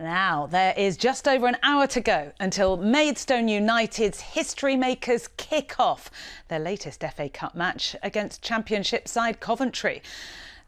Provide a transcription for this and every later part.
Now, there is just over an hour to go until Maidstone United's history makers kick off their latest FA Cup match against Championship side Coventry.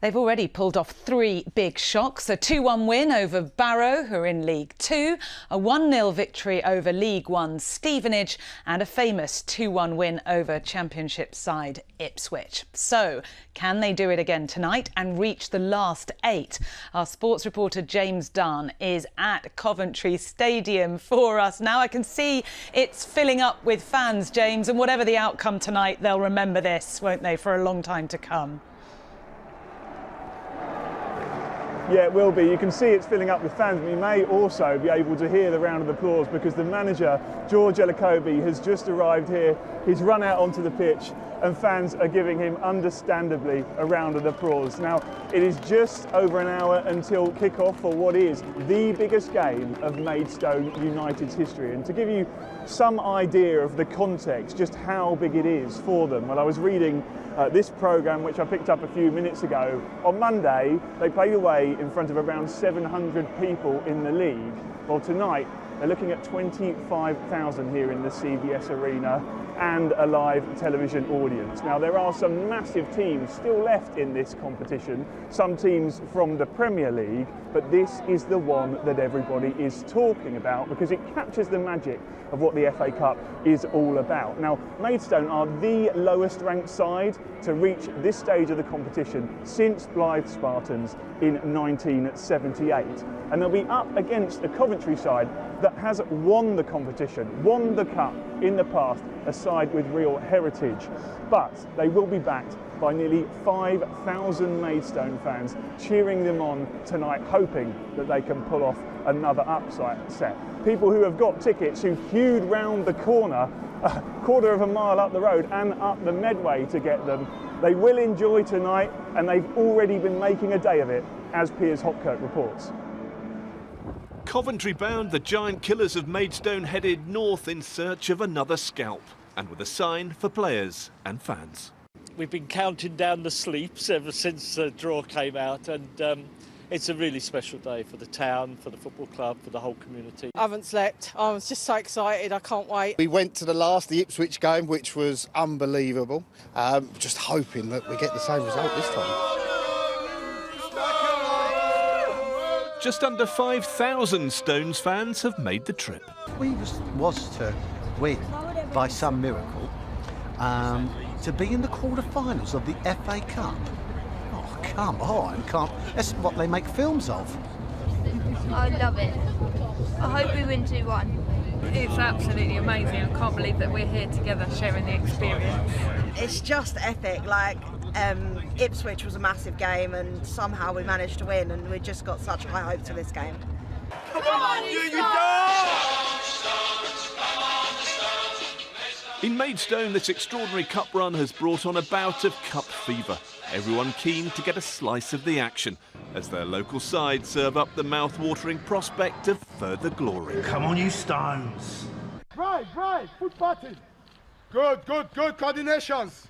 They've already pulled off 3 big shocks: a 2-1 win over Barrow, who are in League 2, a 1-0 victory over League 1 Stevenage, and a famous 2-1 win over Championship side Ipswich. So, can they do it again tonight and reach the last 8? Our sports reporter James Dunn is at Coventry Stadium for us. Now I can see it's filling up with fans, James, and whatever the outcome tonight, they'll remember this, won't they, for a long time to come? Yeah, it will be. You can see it's filling up with fans. We may also be able to hear the round of applause because the manager, George Elokobi, has just arrived here. He's run out onto the pitch and fans are giving him, understandably, a round of applause. Now, it is just over an hour until kick-off for what is the biggest game of Maidstone United's history. And to give you some idea of the context, just how big it is for them, well, I was reading this programme, which I picked up a few minutes ago. On Monday, they played away in front of around 700 people in the league. Well, tonight, they're looking at 25,000 here in the CBS Arena and a live television audience. Now, there are some massive teams still left in this competition, some teams from the Premier League, but this is the one that everybody is talking about because it captures the magic of what the FA Cup is all about. Now, Maidstone are the lowest ranked side to reach this stage of the competition since Blythe Spartans in 1978. And they'll be up against a Coventry side that has won the competition, won the cup in the past, a side with real heritage. But they will be backed by nearly 5,000 Maidstone fans cheering them on tonight, hoping that they can pull off another upset. People who have got tickets, who queued round the corner, a quarter of a mile up the road and up the Medway to get them. They will enjoy tonight and they've already been making a day of it, as Piers Hopkirk reports. Coventry bound, the giant killers of Maidstone headed north in search of another scalp, and with a sign for players and fans. We've been counting down the sleeps ever since the draw came out, and it's a really special day for the town, for the football club, for the whole community. I haven't slept. I was just so excited. I can't wait. We went to the Ipswich game, which was unbelievable. Just hoping that we get the same result this time. Just under 5,000 Stones fans have made the trip. We was to win by some miracle, to be in the quarter-finals of the FA Cup. Oh, come on, that's what they make films of. I love it. I hope we win 2-1. It's absolutely amazing. I can't believe that we're here together sharing the experience. It's just epic. Like, Ipswich was a massive game and somehow we managed to win, and we just got such high hopes for this game. Come on, you In Maidstone, this extraordinary cup run has brought on a bout of cup fever. Everyone keen to get a slice of the action as their local side serve up the mouth-watering prospect of further glory. Come on, you Stones. Right, foot button. Good coordinations.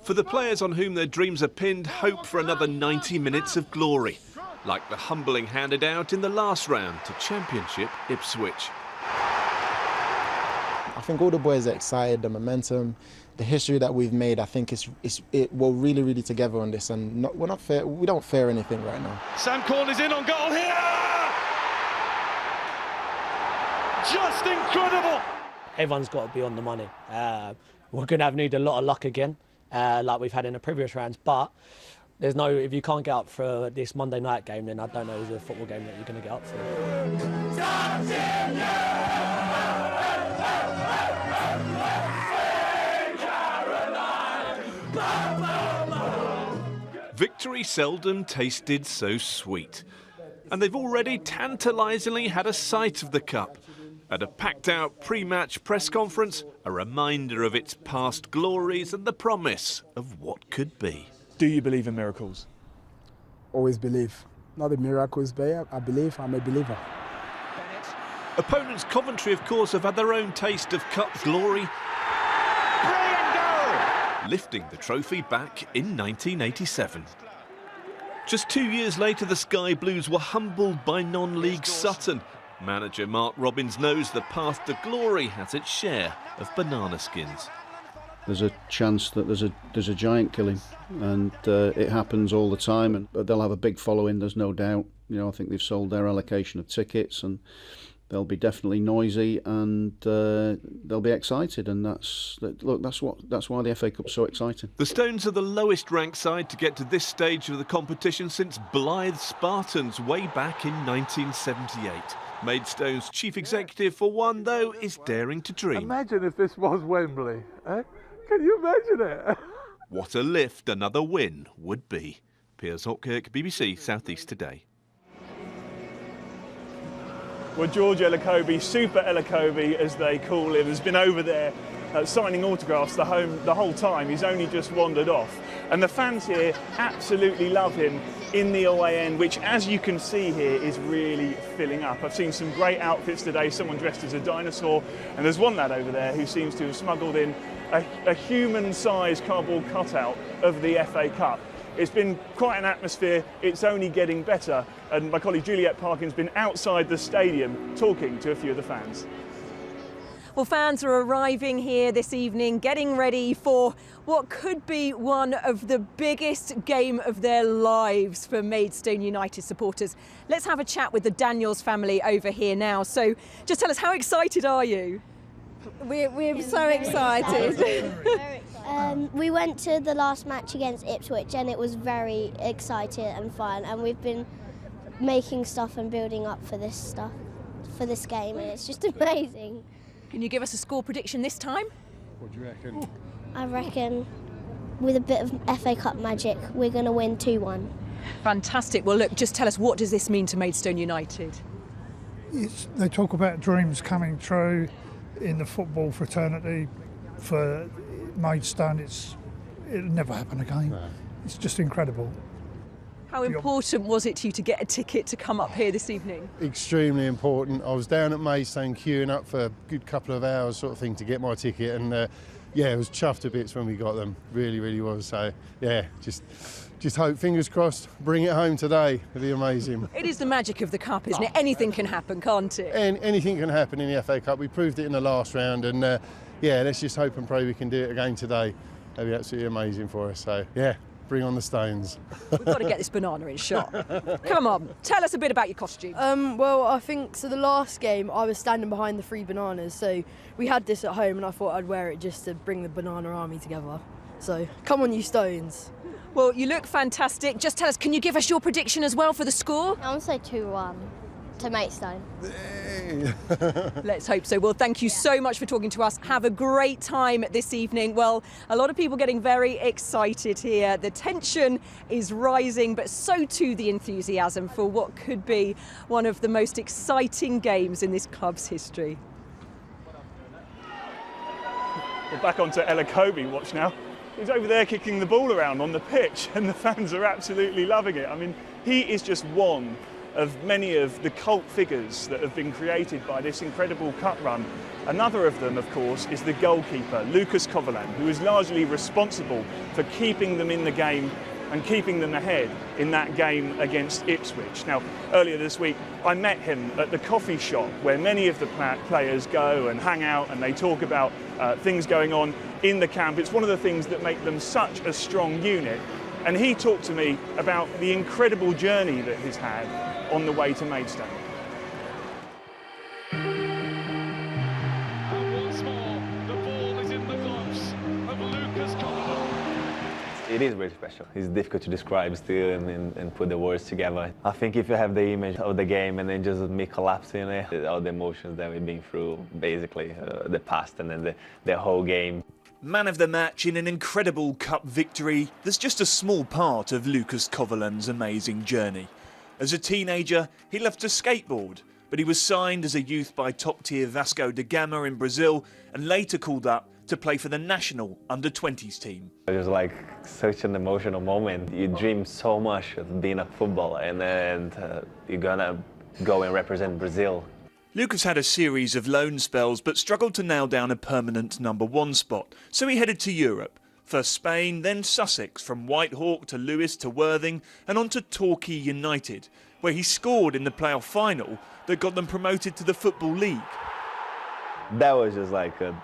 For the players on whom their dreams are pinned, hope for another 90 minutes of glory, like the humbling handed out in the last round to Championship Ipswich. I think all the boys are excited, the momentum, the history that we've made. I think we're really together on this, and we don't fear anything right now. Sam Corn is in on goal here! Just incredible! Everyone's got to be on the money. We're going to need a lot of luck again, like we've had in the previous rounds, but if you can't get up for this Monday night game, then I don't know the football game that you're going to get up for. Victory seldom tasted so sweet, and they've already tantalisingly had a sight of the cup. At a packed-out pre-match press conference, a reminder of its past glories and the promise of what could be. Do you believe in miracles? Always believe. Not the miracles, but I believe. I'm a believer. Opponents Coventry, of course, have had their own taste of cup glory, lifting the trophy back in 1987. Just 2 years later, the Sky Blues were humbled by non-league Sutton Manager Mark Robbins knows the path to glory has its share of banana skins. There's a chance that there's a giant killing, and it happens all the time, and they'll have a big following, there's no doubt. You know, I think they've sold their allocation of tickets, and they'll be definitely noisy, and they'll be excited, and that's why the FA Cup's so exciting. The Stones are the lowest ranked side to get to this stage of the competition since Blythe Spartans way back in 1978. Maidstone's chief executive, for one, though, is daring to dream. Imagine if this was Wembley, eh? Can you imagine it? What a lift another win would be. Piers Hopkirk, BBC South East Today. Well, George Elokobi, Super Elokobi as they call him, has been over there signing autographs the whole time. He's only just wandered off. And the fans here absolutely love him in the away end, which, as you can see here, is really filling up. I've seen some great outfits today, someone dressed as a dinosaur, and there's one lad over there who seems to have smuggled in a human-sized cardboard cutout of the FA Cup. It's been quite an atmosphere, it's only getting better, and my colleague Juliette Parkin's been outside the stadium talking to a few of the fans. Well, fans are arriving here this evening, getting ready for what could be one of the biggest game of their lives for Maidstone United supporters. Let's have a chat with the Daniels family over here now. So just tell us, how excited are you? We're so excited. We went to the last match against Ipswich and it was very exciting and fun, and we've been making stuff and building up for this game, and it's just amazing. Can you give us a score prediction this time? What do you reckon? I reckon with a bit of FA Cup magic, we're going to win 2-1. Fantastic. Well, look, just tell us, what does this mean to Maidstone United? They talk about dreams coming true in the football fraternity. For Maidstone, it'll never happen again. No. It's just incredible. How important was it to you to get a ticket to come up here this evening? Extremely important. I was down at Maidstone queuing up for a good couple of hours sort of thing to get my ticket, and yeah, it was chuffed to bits when we got them. Really, really was. So yeah, just hope, fingers crossed, bring it home today. It'd be amazing. It is the magic of the Cup, isn't it? Anything can happen, can't it? Anything can happen in the FA Cup. We proved it in the last round, and yeah, let's just hope and pray we can do it again today. That'd be absolutely amazing for us. So yeah, bring on the Stones. We've got to get this banana in shot. Come on, tell us a bit about your costume. Well, I think, so the last game I was standing behind the 3 bananas, so we had this at home and I thought I'd wear it just to bring the banana army together. So come on, you Stones. Well, you look fantastic. Just tell us, can you give us your prediction as well for the score? I want to say 2-1 to Maidstone. Let's hope so. Well, thank you so much for talking to us. Have a great time this evening. Well, a lot of people getting very excited here. The tension is rising, but so too the enthusiasm for what could be one of the most exciting games in this club's history. We're back onto Elokobi watch now. He's over there kicking the ball around on the pitch, and the fans are absolutely loving it. I mean, he is just one of many of the cult figures that have been created by this incredible cup run. Another of them, of course, is the goalkeeper, Lucas Covolan, who is largely responsible for keeping them in the game and keeping them ahead in that game against Ipswich. Now, earlier this week, I met him at the coffee shop where many of the players go and hang out, and they talk about things going on in the camp. It's one of the things that make them such a strong unit. And he talked to me about the incredible journey that he's had on the way to Maidstone. And once more, the ball is in the gloves of Lucas Covolan. It is very special. It's difficult to describe still and put the words together. I think if you have the image of the game and then just me collapsing it, all the emotions that we've been through, basically, the past and then the whole game. Man of the match in an incredible cup victory, there's just a small part of Lucas Covolan's amazing journey. As a teenager, he loved to skateboard, but he was signed as a youth by top-tier Vasco da Gama in Brazil and later called up to play for the national under-20s team. It was like such an emotional moment. You dream so much of being a footballer, and then you're gonna go and represent Brazil. Lucas had a series of loan spells but struggled to nail down a permanent #1 spot, so he headed to Europe. First Spain, then Sussex, from Whitehawk to Lewes to Worthing and on to Torquay United. where he scored in the playoff final that got them promoted to the Football League. That was just like a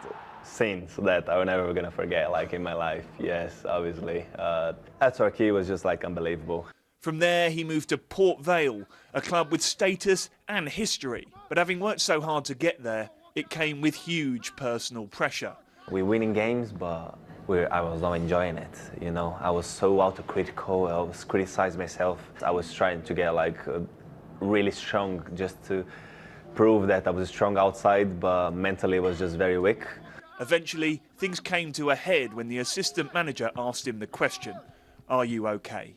scene that I'm never gonna forget, like in my life. Yes, obviously. At Torquay was just like unbelievable. From there, he moved to Port Vale, a club with status and history. But having worked so hard to get there, it came with huge personal pressure. We're winning games, but I was not enjoying it, you know. I was so autocritical, I was criticizing myself. I was trying to get like really strong just to prove that I was strong outside, but mentally it was just very weak. Eventually, things came to a head when the assistant manager asked him the question, "Are you okay?"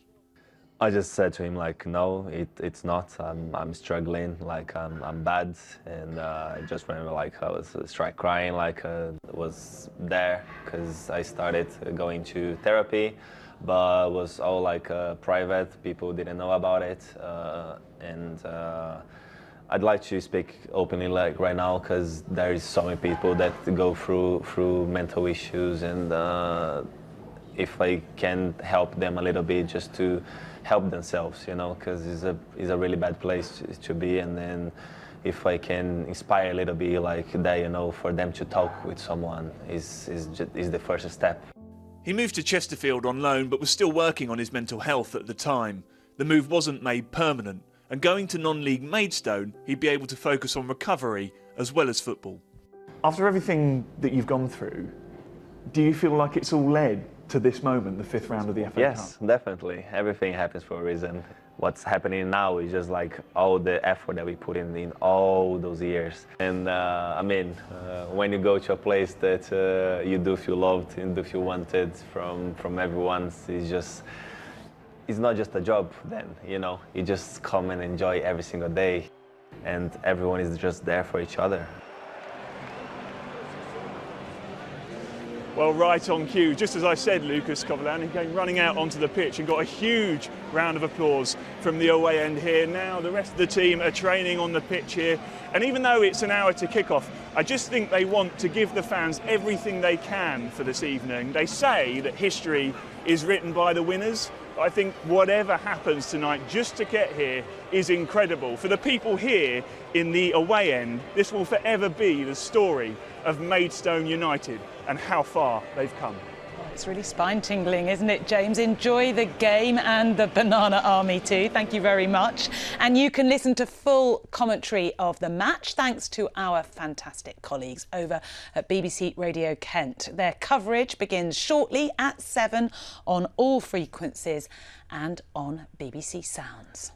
I just said to him, like, no, it's not. I'm struggling, like I'm bad, and I just remember like I was crying, like was there because I started going to therapy, but it was all like private. People didn't know about it, and I'd like to speak openly like right now because there is so many people that go through mental issues, and if I can help them a little bit just to help themselves, you know, because it's a really bad place to be, and then if I can inspire a little bit like that, you know, for them to talk with someone is the first step. He moved to Chesterfield on loan but was still working on his mental health at the time. The move wasn't made permanent, and going to non-league Maidstone, he'd be able to focus on recovery as well as football. After everything that you've gone through, do you feel like it's all led to this moment, the 5th round of the FA Cup? Yes, definitely. Everything happens for a reason. What's happening now is just like all the effort that we put in all those years. And I mean, when you go to a place that you do feel loved and do feel wanted from everyone, it's not just a job then, you know. You just come and enjoy every single day, and everyone is just there for each other. Well, right on cue, just as I said, Lucas Covolan, he came running out onto the pitch and got a huge round of applause from the away end here. Now the rest of the team are training on the pitch here, and even though it's an hour to kick off, I just think they want to give the fans everything they can for this evening. They say that history is written by the winners. I think whatever happens tonight, just to get here is incredible. For the people here in the away end, this will forever be the story of Maidstone United and how far they've come. It's really spine-tingling, isn't it, James? Enjoy the game and the Banana Army too. Thank you very much. And you can listen to full commentary of the match thanks to our fantastic colleagues over at BBC Radio Kent. Their coverage begins shortly at 7 on all frequencies and on BBC Sounds.